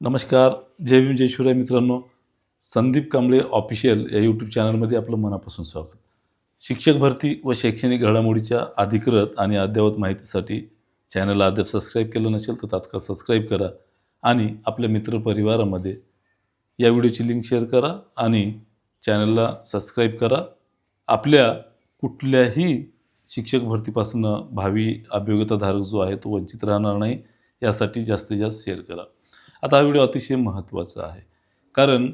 नमस्कार. जय भीम जय शिवराय मित्रांनो. संदीप कांबळे ऑफिशियल या यूट्यूब चॅनलमध्ये आपलं मनापासून स्वागत. शिक्षक भरती व शैक्षणिक घडामोडीच्या अधिकृत आणि अद्ययावत माहितीसाठी चॅनलला अद्याप सबस्क्राईब केलं नसेल तर तात्काळ सबस्क्राईब करा आणि आपल्या मित्रपरिवारामध्ये या व्हिडिओची लिंक शेअर करा आणि चॅनलला सबस्क्राईब करा. आपल्या कुठल्याही शिक्षक भरतीपासून भावी अभियोग्यताधारक जो आहे तो वंचित राहणार नाही, यासाठी जास्तीत जास्त शेअर करा. आता हा व्हिडिओ अतिशय महत्त्वाचा आहे, कारण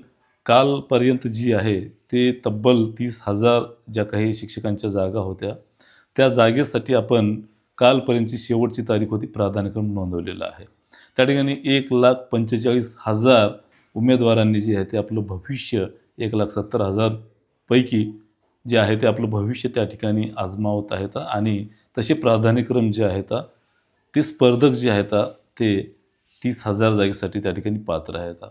कालपर्यंत जी आहे ते तब्बल 30,000 ज्या काही शिक्षकांच्या जागा होत्या, त्या जागेसाठी आपण कालपर्यंतची शेवटची तारीख होती, प्राधान्यक्रम नोंदवलेला आहे. त्या ठिकाणी 1,45,000 उमेदवारांनी जे आहे ते आपलं भविष्य 1,70,000 पैकी जे आहे ते आपलं भविष्य त्या ठिकाणी आजमावत आहेत आणि तसे प्राधान्यक्रम जे आहेत ते स्पर्धक जे आहेत ते 30,000 जागेसाठी त्या ठिकाणी पात्र आहेत.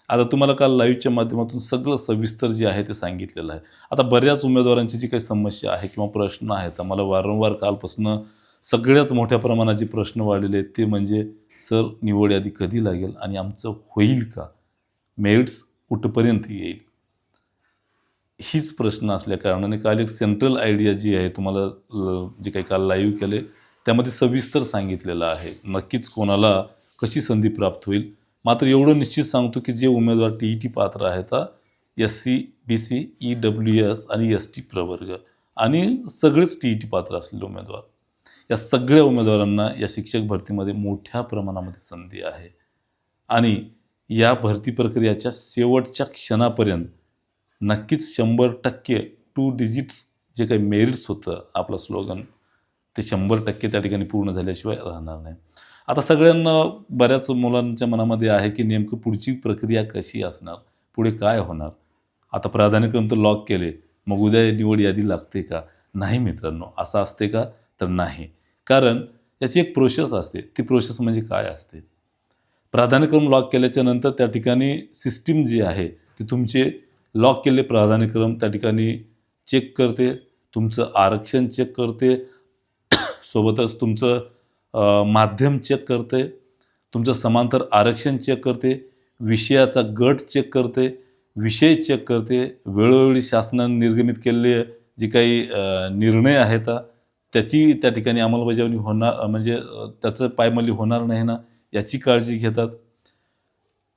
आता तुम्हाला काल लाईव्हच्या माध्यमातून सगळं सविस्तर जे आहे ते सांगितलेलं आहे. आता बऱ्याच उमेदवारांची जी काही समस्या आहे किंवा प्रश्न आहेत, मला वारंवार कालपासून सगळ्यात मोठ्या प्रमाणात जे प्रश्न वाढलेले आहेत ते म्हणजे, सर निवड यादी कधी लागेल आणि आमचं होईल का? मेरिट्स कुठपर्यंत येईल? हीच प्रश्न असल्या कारणाने काल एक सेंट्रल आयडिया जी आहे तुम्हाला जे काही काल लाईव्ह केले त्यामध्ये सविस्तर सांगितलेलं आहे. नक्कीच कोणाला कशी संधी प्राप्त होईल. मात्र एवढं निश्चित सांगतो की जे उमेदवार TET पात्र आहेत, SC, BC, EWS आणि ST प्रवर्ग आणि सगळेच TET पात्र असलेले उमेदवार, या सगळ्या उमेदवारांना या शिक्षक भरतीमध्ये मोठ्या प्रमाणामध्ये संधी आहे. आणि या भरती प्रक्रियेच्या शेवटच्या क्षणापर्यंत नक्कीच 100% 2 डिजिट्स जे काही मेरिट्स होतं आपलं स्लोगन, ते 100% त्या ठिकाणी पूर्ण झाल्याशिवाय राहणार नाही. आता सगळ्यांना बऱ्याच मुलांच्या मनामध्ये आहे की नेमकं पुढची प्रक्रिया कशी असणार, पुढे काय होणार. आता प्राधान्यक्रम तर लॉक केले, मग उद्या निवड यादी लागते का? नाही मित्रांनो, असं असते का? तर नाही. कारण याची एक प्रोसेस असते. ती प्रोसेस म्हणजे काय असते? प्राधान्यक्रम लॉक केल्याच्या नंतर त्या ठिकाणी सिस्टीम जी आहे ती तुमचे लॉक केलेले प्राधान्यक्रम त्या ठिकाणी चेक करते, तुमचं आरक्षण चेक करते, सोबतच तुमचं माध्यम चेक करते, तुमचं समांतर आरक्षण चेक करते, विषयाचा गट चेक करते, विषय चेक करते, वेळोवेळी शासनाने निर्गमित केलेले जे काही निर्णय आहेत त्याची त्या ठिकाणी अंमलबजावणी होणार, म्हणजे त्याचं पायमल्ली होणार नाही ना याची काळजी घेतात.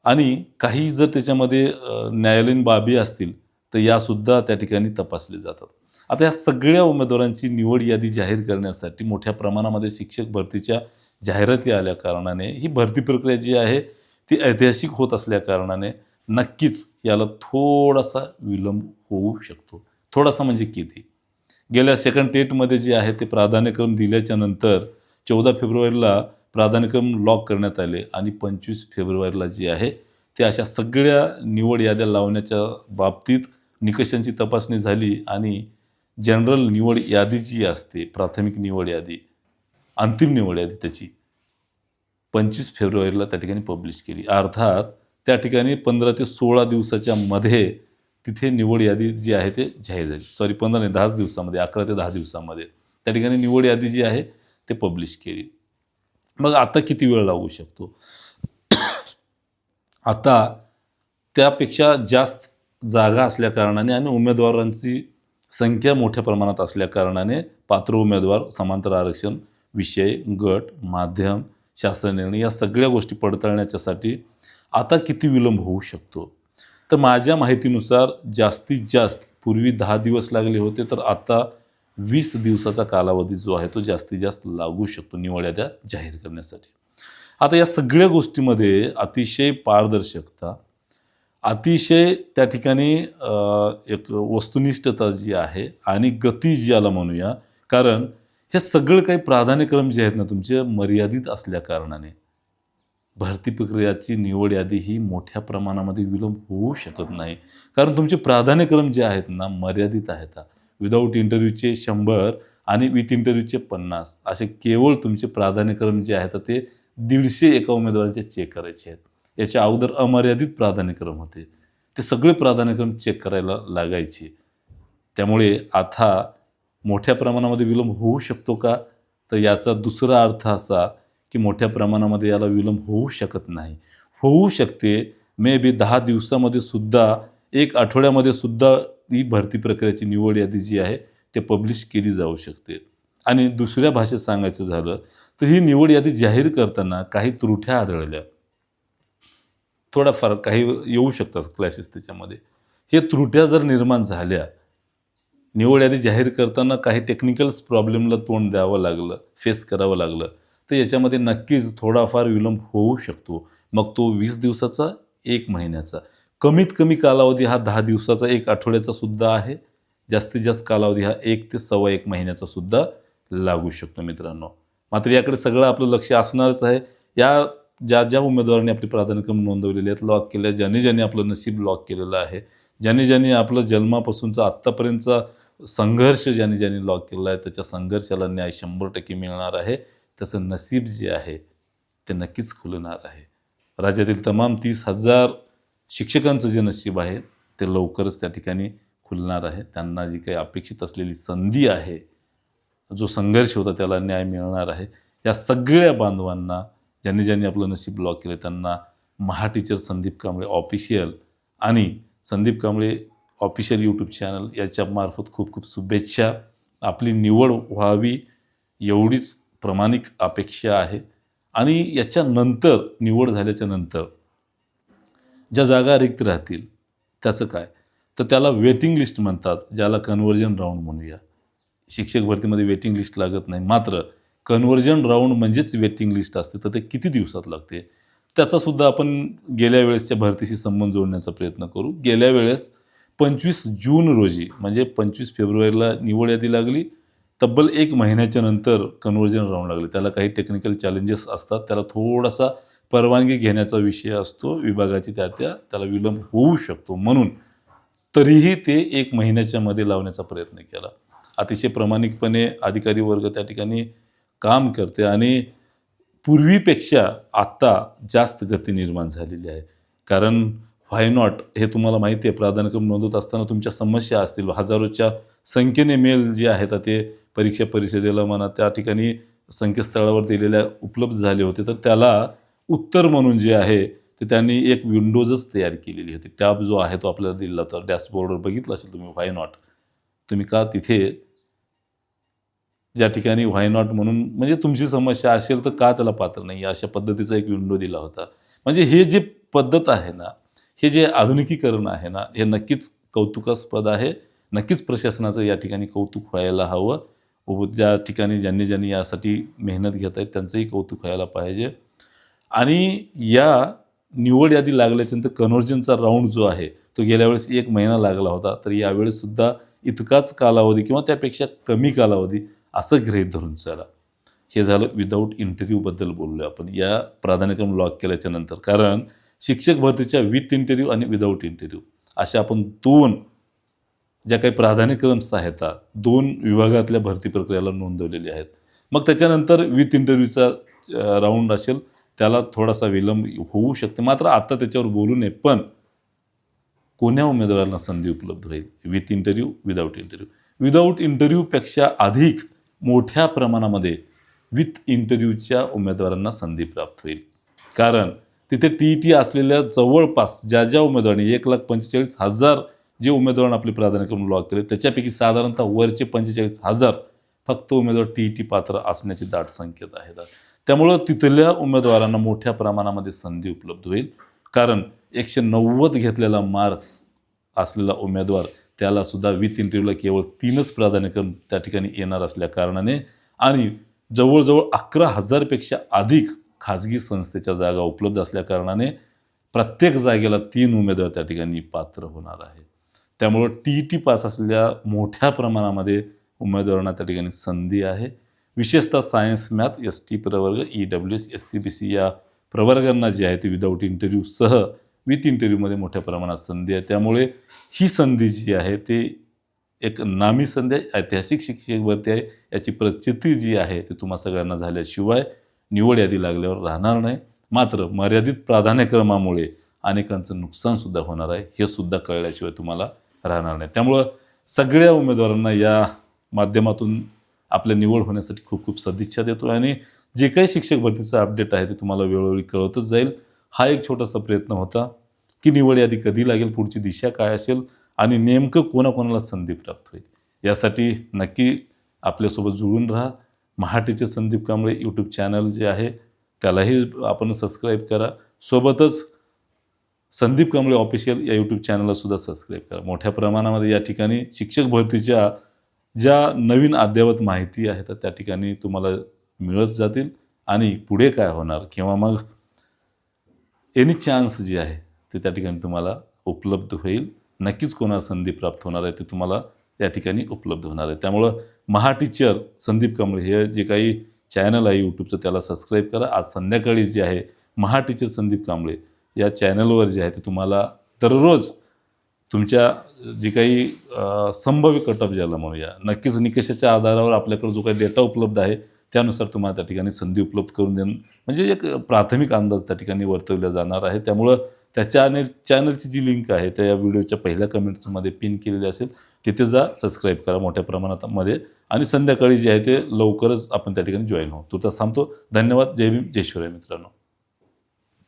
आणि काही जर त्याच्यामध्ये न्यायालयीन बाबी असतील तर यासुद्धा त्या ठिकाणी तपासले जातात. आता या सगळ्या उमेदवारांची निवड यादी जाहीर करण्यासाठी मोठ्या प्रमाणामध्ये शिक्षक भरतीच्या जाहिराती आल्या कारणाने ही भरती प्रक्रिया जी आहे ती ऐतिहासिक होत असल्या कारणाने नक्कीच याला थोडासा विलंब होऊ शकतो. थोडासा म्हणजे किती? गेल्या सेकंड टेटमध्ये जे आहे ते प्राधान्यक्रम दिल्याच्या नंतर 14 फेब्रुवारीला प्राधान्यक्रम लॉक करण्यात आले आणि 25 फेब्रुवारीला जे आहे ते अशा सगळ्या निवड याद्या लावण्याच्या बाबतीत निकषांची तपासणी झाली आणि जनरल निवड यादी जी असते, प्राथमिक निवड यादी, अंतिम निवड यादी त्याची 25 फेब्रुवारीला त्या ठिकाणी पब्लिश केली. अर्थात त्या ठिकाणी 15 ते 16 दिवसाच्या मध्ये तिथे निवड यादी जी आहे ते जाहीर झाली. सॉरी, 15 नाही, 10 दिवसामध्ये, 11 ते 10 दिवसामध्ये त्या ठिकाणी निवड यादी जी आहे ते पब्लिश केली. मग आता किती वेळ लागू शकतो? आता त्यापेक्षा जास्त जागा असल्या कारणाने आणि उमेदवारांची संख्या मोठ्या प्रमाणात असल्या कारणाने पात्र उमेदवार, समांतर आरक्षण, विषय, गट, माध्यम, शासन निर्णय या सगळ्या गोष्टी पडताळण्याच्यासाठी आता किती विलंब होऊ शकतो? तर माझ्या माहितीनुसार जास्तीत जास्त पूर्वी 10 दिवस लागले होते, तर आता 20 दिवसाचा कालावधी जो आहे तो जास्तीत जास्त लागू शकतो निवड याद्या जाहीर करण्यासाठी. आता या सगळ्या गोष्टीमध्ये अतिशय पारदर्शकता, अतिशय त्या ठिकाणी एक वस्तुनिष्ठता जी आहे आणि गती ज्याला म्हणूया, कारण हे सगळं काही प्राधान्यक्रम जे आहेत ना तुमचे मर्यादित असल्या कारणाने भरती प्रक्रियाची निवड यादी ही मोठ्या प्रमाणामध्ये विलंब होऊ शकत नाही. कारण तुमचे प्राधान्यक्रम जे आहेत ना मर्यादित आहेत. विदाऊट इंटरव्ह्यूचे 100 आणि विथ इंटरव्ह्यूचे 50 असे केवळ तुमचे प्राधान्यक्रम जे आहेत ते 150 एका उमेदवारांचे चेक करायचे आहेत. याच्या अगोदर अमर्यादित प्राधान्यक्रम होते, ते सगळे प्राधान्यक्रम चेक करायला लागायचे. त्यामुळे आता मोठ्या प्रमाणामध्ये विलंब होऊ शकतो का? तर याचा दुसरा अर्थ असा की मोठ्या प्रमाणामध्ये याला विलंब होऊ शकत नाही. होऊ शकते. मे बी 10 दिवसामध्ये सुद्धा, 1 आठवड्यामध्ये सुद्धा ही भरती प्रक्रियेची निवड यादी जी आहे ते पब्लिश केली जाऊ शकते. आणि दुसऱ्या भाषेत सांगायचं झालं तर ही निवड यादी जाहीर करताना काही त्रुट्या आढळल्या. थोडाफार काही येऊ शकतात क्लॅशेस त्याच्यामध्ये. हे त्रुट्या जर निर्माण झाल्या, निवड यादी जाहीर करताना काही टेक्निकल्स प्रॉब्लेमला तोंड द्यावं लागलं, फेस करावं लागलं, तर याच्यामध्ये नक्कीच थोडाफार विलंब होऊ शकतो. मग तो 20 दिवसाचा, 1 महिन्याचा. कमीत कमी कालावधी हा 10 दिवसाचा, 1 आठवड्याचा सुद्धा आहे. जास्तीत जास्त कालावधी हा 1 ते सव्वा 1 महिन्याचा सुद्धा लागू शकतो मित्रांनो. मात्र याकडे सगळं आपलं लक्ष असणारच आहे. या ज्या उमेदवारांनी आपले प्राधान्यक्रम नोंदवलेले आहेत, लॉक केले, ज्यांनी आपलं नशीब लॉक केलेलं आहे, ज्यांनी आपलं जन्मापासूनचा आत्तापर्यंतचा संघर्ष ज्यांनी लॉक केलेला आहे, त्याच्या संघर्षाला न्याय 100% मिळणार आहे. त्याचं नशीब जे आहे ते नक्कीच खुलणार आहे. राज्यातील तमाम 30,000 शिक्षकांचं जे नशीब आहे ते लवकरच त्या ठिकाणी खुलणार आहे. त्यांना जी काही अपेक्षित असलेली संधी आहे, जो संघर्ष होता त्याला न्याय मिळणार आहे. या सगळ्या बांधवांना, ज्यांनी आपलं नशीब लॉक केलं, त्यांना महाटीचर संदीप कांबळे ऑफिशियल आणि Sandeep Kamble official YouTube channel याच्यामार्फत खूप खूप शुभेच्छा. आपली निवड व्हावी एवढीच प्रामाणिक अपेक्षा आहे. आणि याच्यानंतर, निवड झाल्याच्या नंतर ज्या जागा रिक्त राहतील त्याचं काय, तर त्याला वेटिंग लिस्ट म्हणतात, ज्याला कन्व्हर्जन राऊंड म्हणूया. शिक्षक भरतीमध्ये वेटिंग लिस्ट लागत नाही, मात्र कन्व्हर्जन राऊंड म्हणजेच वेटिंग लिस्ट असते. तर ते किती दिवसात लागते त्याचासुद्धा आपण गेल्या वेळेसच्या भरतीशी संबंध जोडण्याचा प्रयत्न करू. गेल्या वेळेस 25 जून रोजी, म्हणजे 25 फेब्रुवारीला निवड यादी लागली. तब्बल 1 महिन्याच्या नंतर कन्व्हर्जन राऊंड लागले. त्याला काही टेक्निकल चॅलेंजेस असतात, त्याला थोडासा परवानगी घेण्याचा विषय असतो विभागाची, त्याला विलंब होऊ शकतो. म्हणून तरीही ते 1 महिन्याच्या मध्ये लावण्याचा प्रयत्न केला. अतिशय प्रामाणिकपणे अधिकारी वर्ग त्या ठिकाणी काम करते आणि पूर्वीपेक्षा आत्ता जास्त गती निर्माण झालेली आहे. कारण व्हाय नॉट हे तुम्हाला माहिती आहे, प्राधान्यक्रम नोंदवत असताना तुमच्या समस्या असतील, हजारोच्या संख्येने मेल जे आहेत ते परीक्षा परिषदेला म्हणा त्या ठिकाणी संकेतस्थळावर दिलेल्या उपलब्ध झाले होते. तर त्याला उत्तर म्हणून जे आहे ते त्यांनी एक विंडोजच तयार केलेली होती. टॅब जो आहे तो आपल्याला दिला होता. डॅशबोर्डवर बघितलं असेल तुम्ही व्हाय नॉट. तुम्ही का तिथे ज्या ठिकाणी व्हाय नॉट म्हणून, म्हणजे तुमची समस्या असेल तर का त्याला पात्र नाही, अशा पद्धतीचा एक विंडो दिला होता. म्हणजे हे जे पद्धत आहे ना, हे जे आधुनिकीकरण आहे ना, हे नक्कीच कौतुकास्पद आहे. नक्कीच प्रशासनाचं या ठिकाणी कौतुक व्हायला हवं. ज्या ठिकाणी ज्यांनी यासाठी मेहनत घेत आहेत त्यांचंही कौतुक व्हायला पाहिजे. आणि या निवड यादी लागल्याच्यानंतर कन्व्हर्जनचा राऊंड जो आहे तो गेल्या वेळेस 1 महिना लागला होता. तर यावेळेससुद्धा इतकाच कालावधी किंवा त्यापेक्षा कमी कालावधी असं गृहीत धरून चला. हे झालं विदाऊट इंटरव्ह्यूबद्दल बोललो आपण या प्राधान्यक्रम लॉक केल्याच्या नंतर. कारण शिक्षक भरतीच्या विथ इंटरव्ह्यू आणि विदाऊट इंटरव्ह्यू अशा आपण 2 ज्या काही प्राधान्यक्रम्स आहेत, 2 विभागातल्या भरती प्रक्रियेला नोंदवलेले आहेत. मग त्याच्यानंतर विथ इंटरव्ह्यूचा राऊंड असेल त्याला थोडासा विलंब होऊ शकते. मात्र आता त्याच्यावर बोलू नये. पण कोण्या उमेदवारांना संधी उपलब्ध होईल, with interview, without interview. Without इंटरव्ह्यूपेक्षा अधिक मोठ्या प्रमाणामध्ये विथ इंटरव्ह्यूच्या उमेदवारांना संधी प्राप्त होईल. कारण तिथे TET असलेल्या जवळपास ज्या उमेदवारांनी 1,45,000 जे उमेदवारांनी आपले प्राधान्यक्रम लॉक केले त्याच्यापैकी साधारणतः वरचे 45,000 फक्त उमेदवार TET पात्र असण्याची दाट संकेत आहेत. त्यामुळं तिथल्या उमेदवारांना मोठ्या प्रमाणामध्ये संधी उपलब्ध होईल. कारण 190 घेतलेला मार्क्स असलेला उमेदवार त्याला सुद्धा विथ इंटरव्ह्यूला केवळ 3च प्राधान्यक्रम त्या ठिकाणी येणार असल्या कारणाने आणि जवळजवळ 11,000 पेक्षा अधिक खाजगी संस्थेच्या जागा उपलब्ध असल्या कारणाने प्रत्येक जागेला 3 उमेदवार त्या ठिकाणी पात्र होणार आहे. त्यामुळं TET पास असलेल्या मोठ्या प्रमाणामध्ये उमेदवारांना त्या ठिकाणी संधी आहे. विशेषतः सायन्स, मॅथ, ST प्रवर्ग, EWS, SCBC या प्रवर्गांना जे आहे ते विदाऊट इंटरव्ह्यूसह विथ इंटरव्ह्यूमध्ये मोठ्या प्रमाणात संधी आहे. त्यामुळे ही संधी जी आहे ते एक नामी संधी आहे, ऐतिहासिक शिक्षक भरती आहे. याची प्रचिती जी आहे ती तुम्हा सगळ्यांना झाल्याशिवाय निवड यादी लागल्यावर राहणार नाही. मात्र मर्यादित प्राधान्यक्रमामुळे अनेकांचं नुकसानसुद्धा होणार आहे, हे सुद्धा कळल्याशिवाय तुम्हाला राहणार नाही. त्यामुळं सगळ्या उमेदवारांना या माध्यमातून आपल्या निवड होण्यासाठी खूप खूप सदिच्छा देतो. आणि जे काही शिक्षक भरतीचं अपडेट आहे ते तुम्हाला वेळोवेळी कळवतच जाईल. हा एक छोटासा प्रयत्न होता की निवड यादी कधी लागेल, पुढची दिशा काय असेल आणि नेमकं कोणाकोणाला संधी प्राप्त होईल. यासाठी नक्की आपल्यासोबत जुळून राहा. मराठीचे संदीप कांबळे यूट्यूब चॅनल जे आहे त्यालाही आपण सबस्क्राईब करा. सोबतच संदीप कांबळे ऑफिशियल या यूट्यूब चॅनलला सुद्धा सबस्क्राईब करा. मोठ्या प्रमाणामध्ये या ठिकाणी शिक्षक भरतीच्या ज्या नवीन अद्ययावत माहिती आहे तर त्या ठिकाणी तुम्हाला मिळत जातील आणि पुढे काय होणार किंवा मग एनी चान्स जे आहे ते त्या ठिकाणी तुम्हाला उपलब्ध होईल. नक्कीच कोणाला संधी प्राप्त होणार आहे ते तुम्हाला या ठिकाणी उपलब्ध होणार आहे. त्यामुळं महाटीचर संदीप कांबळे हे जे काही चॅनल आहे यूट्यूबचं त्याला सबस्क्राईब करा. आज संध्याकाळी जे आहे महाटीचर संदीप कांबळे या चॅनलवर जे आहे ते तुम्हाला दररोज तुमच्या जी काही संभाव्य कट ऑफ ज्याला म्हणूया, नक्कीच निकषाच्या आधारावर आपल्याकडे जो काही डेटा उपलब्ध आहे त्यानुसार तुम्हाला त्या ठिकाणी संधी उपलब्ध करून देणं म्हणजे एक प्राथमिक अंदाज त्या ठिकाणी वर्तवला जाणार आहे. त्यामुळं त्या चॅनलची जी लिंक आहे त्या या व्हिडिओच्या पहिल्या कमेंट्समध्ये पिन केलेली असेल, तिथे जा, सबस्क्राईब करा मोठ्या प्रमाणामध्ये आणि संध्याकाळी जे आहे ते लवकरच आपण त्या ठिकाणी जॉईन होऊ. तुर्तास थांबतो. धन्यवाद. जय भीम, जय शिवराय मित्रांनो.